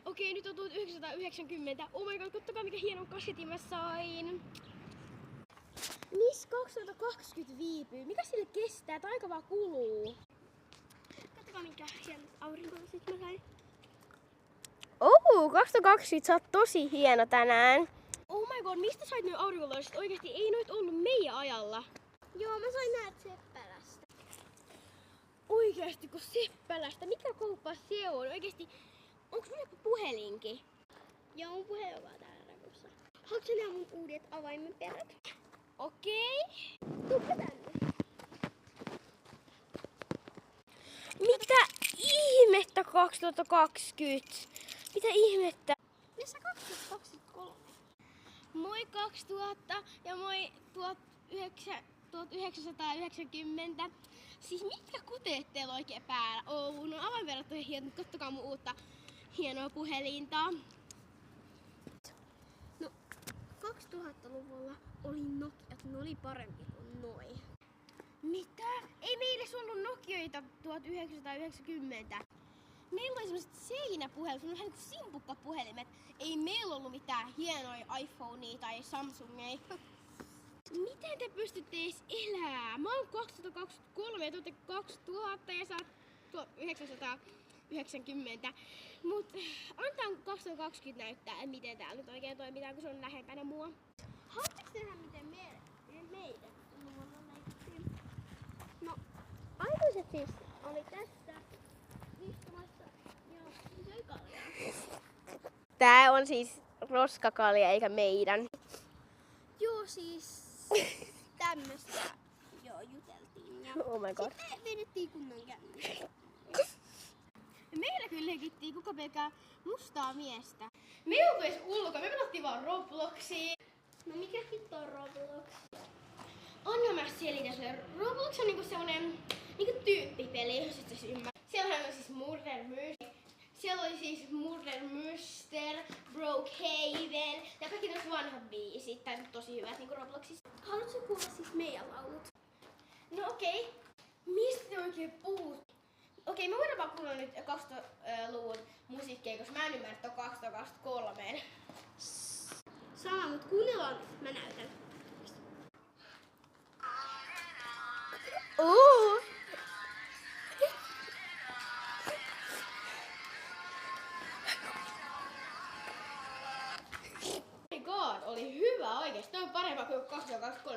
Okei, nyt on 1990. Oh my god, katsokaa mikä hieno kasetin mä sain. Miss 2020 viipyy? Mikä sille kestää? Tää aika vaan kuluu. Katsokaa mikä hieno aurinkolasit mä sain. 2020 sä oot tosi hieno tänään. Oh my god, mistä sait noin aurinkolasit? Oikeesti ei noit ollut meidän ajalla. Joo, mä sain näet Seppälästä. Oikeesti kun Seppälästä? Mikä kauppa se on? Oikeesti, onks mulla joku puhelinkin? Joo, mun puhelin on vaan täällä rakussa. Haluatko nähdä mun uudet avaimenperät? Okei. Tuppa tänne. Mitä ihmettä 2020? Mitä ihmettä? Missä 2023? Moi 2000 ja moi 1990. Siis mitkä kuteet teillä oikein päällä? No avainverrat on hienot. Kattokaa mun uutta hienoa puhelinta. No, 2000-luvulla oli Nokiat, ne oli parempi kuin noi. Mitä? Ei meillä edes ollut Nokioita 1990. Meillä oli semmoset seinäpuhelimet, semmoset vähän simpukkapuhelimet. Ei meillä ollut mitään hienoja iPhoneia tai Samsungeja. Miten te pystytte edes elää? Mä oon 2023 ja te ootte 2000 ja sä oot 1990. Mut antaa 2020 näyttää, miten täällä nyt oikein toimitaan, kun se on lähempänä mua. Haluatteko nähdä miten meidän luvulla leikittiin? No, aikuiset siis oli tässä istumassa ja söi kaljaa. Tää on siis roskakalja eikä meidän. Joo, siis tämmöstä joo juteltiin ja Oh my god. sitten vedettiin kunnon kännistä. Meillä kyllä leikittiin kuka pelkää mustaa miestä. Me ei oltu edes ulkona, me pelattiin vaan Robloxia. No mikä hitto on Roblox? Anna mä selitän sulle. Roblox on niinku semmonen niinku tyyppipeli, jos et sä ymmärrä. Siellähän on siis Murder Mystery. Siellä oli siis Murder Mystery, Brokehaven ja kaikki tämmöset vanhat biisit, tai tosi hyvät niinku Robloxissa. Haluatko kuulla siis meidän laulut? No okei. Mistä te oikein puhut? Okei, me voidaan vaan kuulla nyt 2000-luvun musiikkia, koska mä en ymmärrä, että on 2023. Sama, mut kuunnellaan, mä näytän. Oh my god, oli hyvä oikeesti. Toi on parempaa kuin 2023.